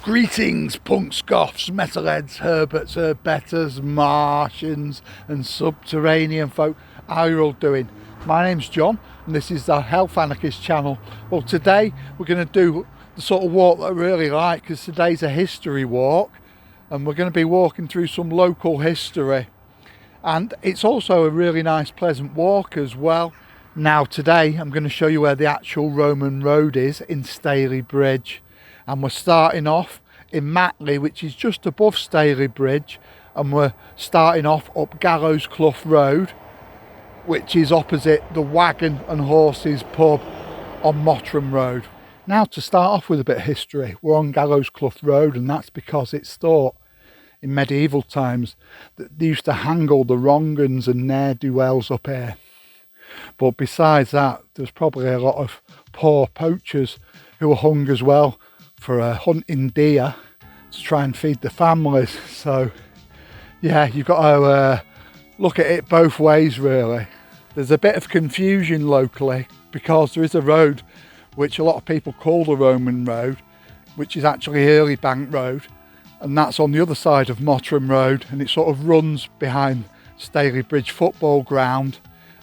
Greetings, punks, goths, metalheads, Herberts, Herbetters, Martians and subterranean folk. How are you all doing? My name's John and this is the Health Anarchist channel. Well, today we're going to do the sort of walk that I really like, because today's a history walk and we're going to be walking through some local history, and it's also a really nice pleasant walk as well. Now today I'm going to show you where the actual Roman road is in Stalybridge, and we're starting off in Matley, which is just above Stalybridge, and we're starting off up Gallows Clough Road, which is opposite the Wagon and Horses pub on Mottram Road. Now, to start off with a bit of history, we're on Gallows Clough Road, and that's because it's thought in medieval times that they used to hang all the wrong-uns and ne'er-do-wells up here. But besides that, there's probably a lot of poor poachers who were hung as well for hunting deer to try and feed the families. So yeah, you've got to look at it both ways really. There's a bit of confusion locally because there is a road which a lot of people call the Roman Road, which is actually Early Bank Road, and that's on the other side of Mottram Road, and it sort of runs behind Stalybridge football ground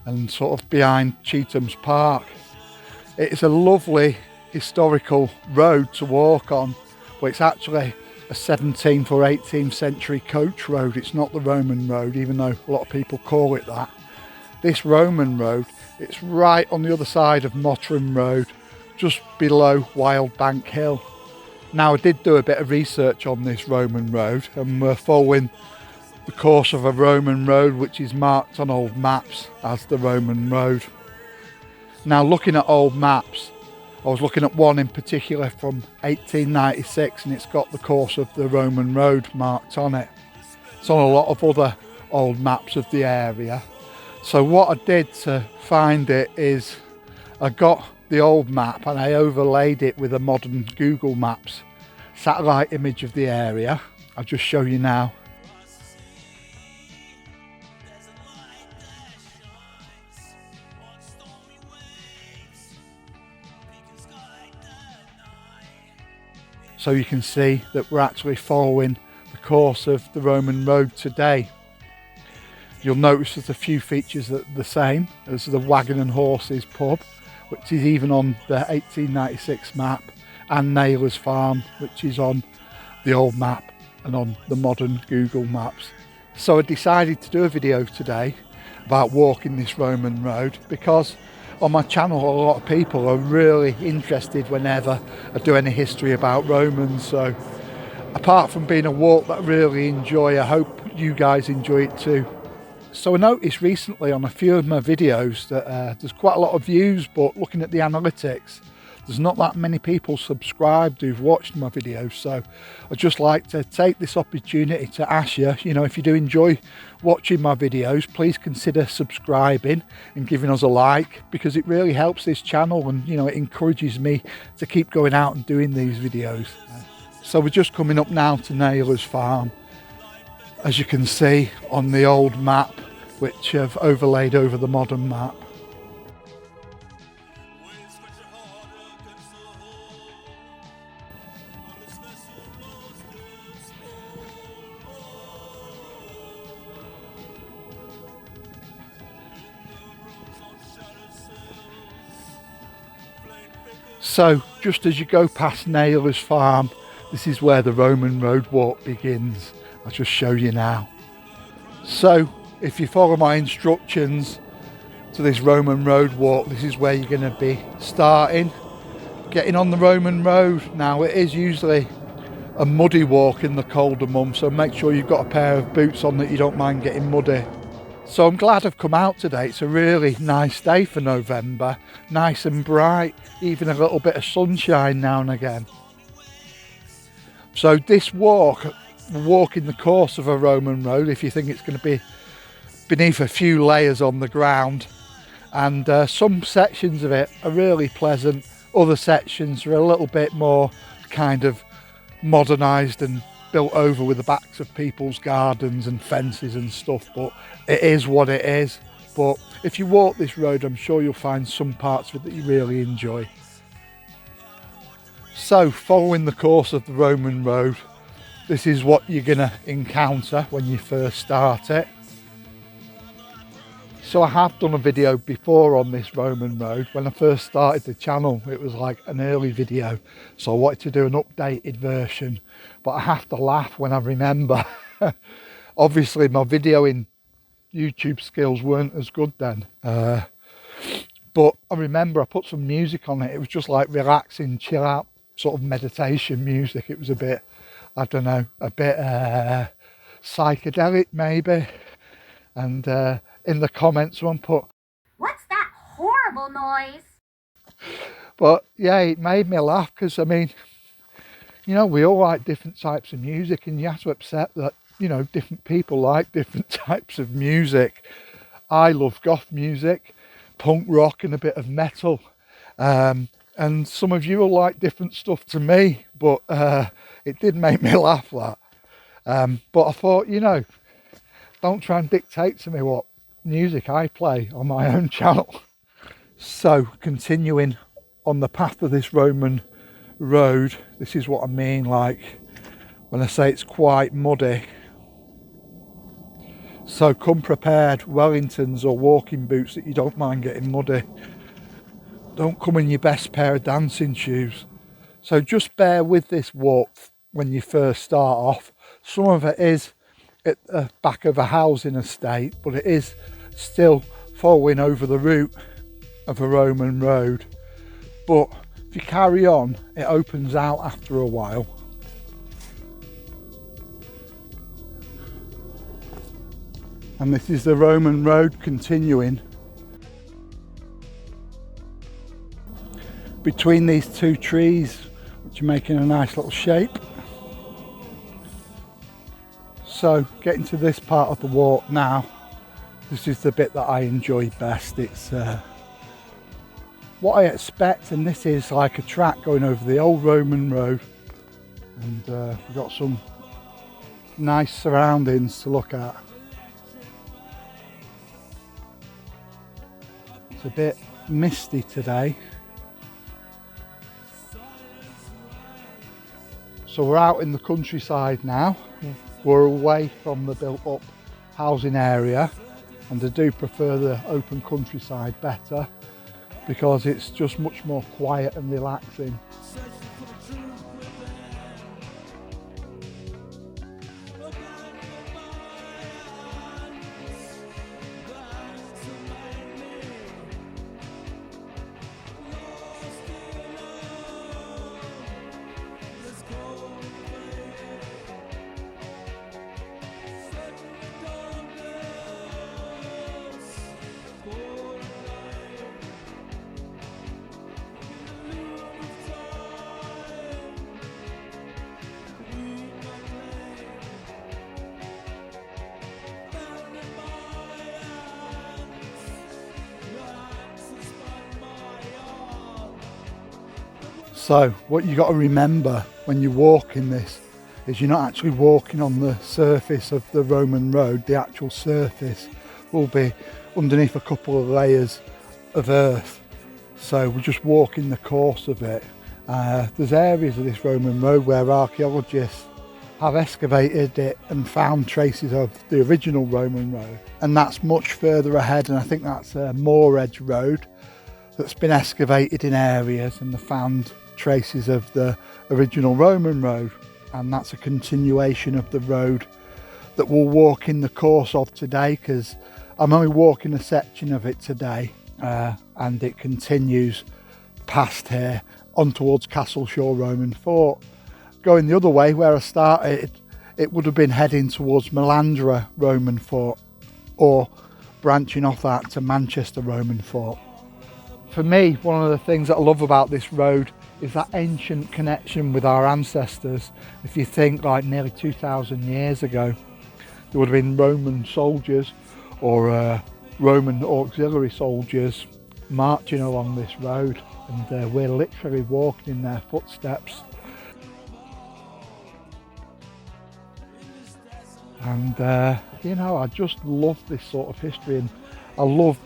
and sort of behind Cheatham's Park. It's a lovely historical road to walk on, but it's actually a 17th or 18th century coach road. It's not the Roman road, even though a lot of people call it that. This Roman road, it's right on the other side of Mottram Road, just below Wild Bank Hill. Now, I did do a bit of research on this Roman road, and we're following the course of a Roman road which is marked on old maps as the Roman road. Now, looking at old maps, I was looking at one in particular from 1896, and it's got the course of the Roman road marked on it. It's on a lot of other old maps of the area. So what I did to find it is I got the old map and I overlaid it with a modern Google Maps satellite image of the area. I'll just show you now. So you can see that we're actually following the course of the Roman road today. You'll notice there's a few features that are the same as the Wagon and Horses pub, which is even on the 1896 map, and Naylor's Farm, which is on the old map and on the modern Google Maps. So I decided to do a video today about walking this Roman road, because on my channel a lot of people are really interested whenever I do any history about Romans. So apart from being a walk that I really enjoy, I hope you guys enjoy it too. So I noticed recently on a few of my videos that there's quite a lot of views, but looking at the analytics, there's not that many people subscribed who've watched my videos. So I'd just like to take this opportunity to ask you, if you do enjoy watching my videos, please consider subscribing and giving us a like, because it really helps this channel, and it encourages me to keep going out and doing these videos. So we're just coming up now to Naylor's Farm, as you can see on the old map, which I've overlaid over the modern map. So just as you go past Naylor's Farm, this is where the Roman road walk begins. I'll just show you now. So if you follow my instructions to this Roman road walk, this is where you're going to be starting, getting on the Roman road. Now, it is usually a muddy walk in the colder months, so make sure you've got a pair of boots on that you don't mind getting muddy. So I'm glad I've come out today. It's a really nice day for November, nice and bright, even a little bit of sunshine now and again. So this walking the course of a Roman road, if you think it's going to be beneath a few layers on the ground, and some sections of it are really pleasant, other sections are a little bit more kind of modernised and built over with the backs of people's gardens and fences and stuff, but it is what it is. But if you walk this road, I'm sure you'll find some parts of it that you really enjoy. So following the course of the Roman road, this is what you're going to encounter when you first start it. So I have done a video before on this Roman road. When I first started the channel, it was like an early video, so I wanted to do an updated version, but I have to laugh when I remember. Obviously my videoing YouTube skills weren't as good then, but I remember I put some music on it. It was just like relaxing, chill out sort of meditation music. It was a bit, I don't know, a bit psychedelic maybe. And in the comments someone put, "What's that horrible noise?" But yeah, it made me laugh because, I mean, you know, we all like different types of music, and you have to accept that, you know, different people like different types of music. I love goth music, punk rock and a bit of metal, and some of you will like different stuff to me, but it did make me laugh, that. But I thought, you know, don't try and dictate to me what music I play on my own channel. So continuing on the path of this Roman road, this is what I mean like when I say it's quite muddy. So come prepared, Wellingtons or walking boots that you don't mind getting muddy. Don't come in your best pair of dancing shoes. So just bear with this walk when you first start off. Some of it is at the back of a housing estate, but it is still following over the route of a Roman road. But if you carry on, it opens out after a while. And this is the Roman road continuing. Between these two trees, which are making a nice little shape. So getting to this part of the walk now, this is the bit that I enjoy best. It's what I expect, and this is like a track going over the old Roman road, and we've got some nice surroundings to look at. It's a bit misty today. So we're out in the countryside now. We're away from the built up housing area, and I do prefer the open countryside better because it's just much more quiet and relaxing. So what you got to remember when you walk in this is you're not actually walking on the surface of the Roman road. The actual surface will be underneath a couple of layers of earth. So we're just walking the course of it. There's areas of this Roman road where archaeologists have excavated it and found traces of the original Roman road, and that's much further ahead, and I think that's a Moor Edge road that's been excavated in areas and they found traces of the original Roman road, and that's a continuation of the road that we'll walk in the course of today, because I'm only walking a section of it today, and it continues past here on towards Castleshaw Roman Fort. Going the other way where I started, it would have been heading towards Melandra Roman Fort, or branching off that to Manchester Roman Fort. For me, one of the things that I love about this road is that ancient connection with our ancestors. If you think like nearly 2,000 years ago, there would have been Roman soldiers or Roman auxiliary soldiers marching along this road, and we're literally walking in their footsteps. And you know, I just love this sort of history, and I love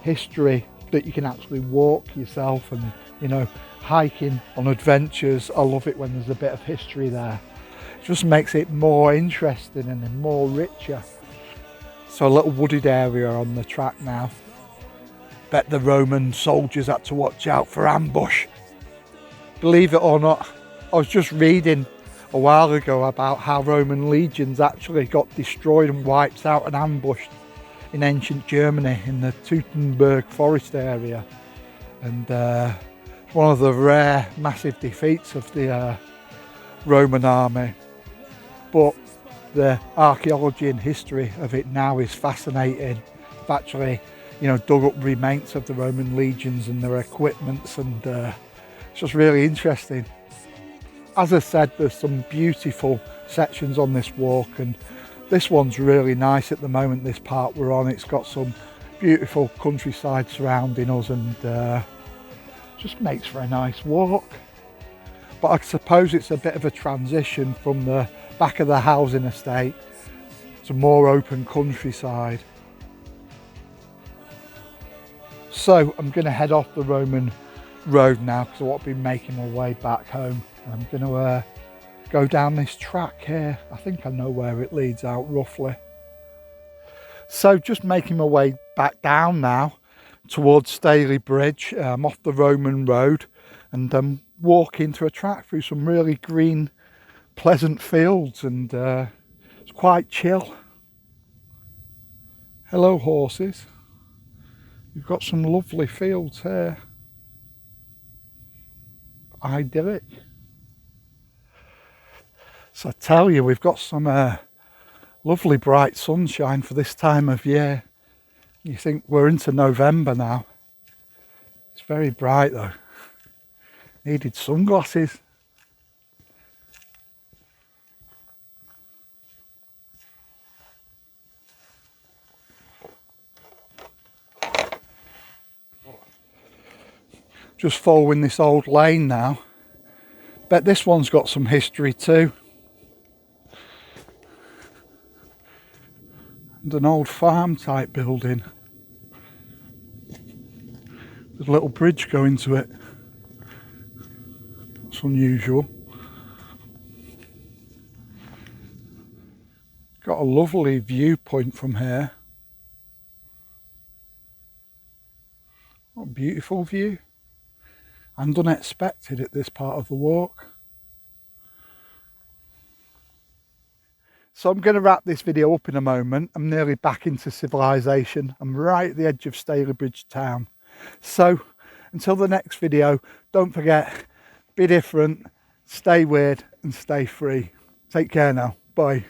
history that you can actually walk yourself and, you know, hiking on adventures, I love it when there's a bit of history there. It just makes it more interesting and more richer. So a little wooded area on the track now. Bet the Roman soldiers had to watch out for ambush. Believe it or not, I was just reading a while ago about how Roman legions actually got destroyed and wiped out and ambushed in ancient Germany in the Teutoburg forest area. And one of the rare massive defeats of the Roman army. But the archaeology and history of it now is fascinating. I've actually, dug up remains of the Roman legions and their equipments, and it's just really interesting. As I said, there's some beautiful sections on this walk, and this one's really nice at the moment, this part we're on. It's got some beautiful countryside surrounding us, and just makes for a nice walk. But I suppose it's a bit of a transition from the back of the housing estate to more open countryside. So I'm going to head off the Roman road now because I want to be making my way back home. I'm going to go down this track here. I think I know where it leads out roughly. So just making my way back down now towards Stalybridge. I'm off the Roman road, and I'm walking to a track through some really green, pleasant fields, and it's quite chill. Hello horses. You've got some lovely fields here. Idyllic. So I tell you, we've got some lovely bright sunshine for this time of year. You think we're into November now. It's very bright though. Needed sunglasses. Just following this old lane now. Bet this one's got some history too. And an old farm type building. There's a little bridge going to it. That's unusual. Got a lovely viewpoint from here. What a beautiful view. And unexpected at this part of the walk. So I'm going to wrap this video up in a moment. I'm nearly back into civilization. I'm right at the edge of Stalybridge town. So until the next video, don't forget, be different, stay weird and stay free. Take care now. Bye.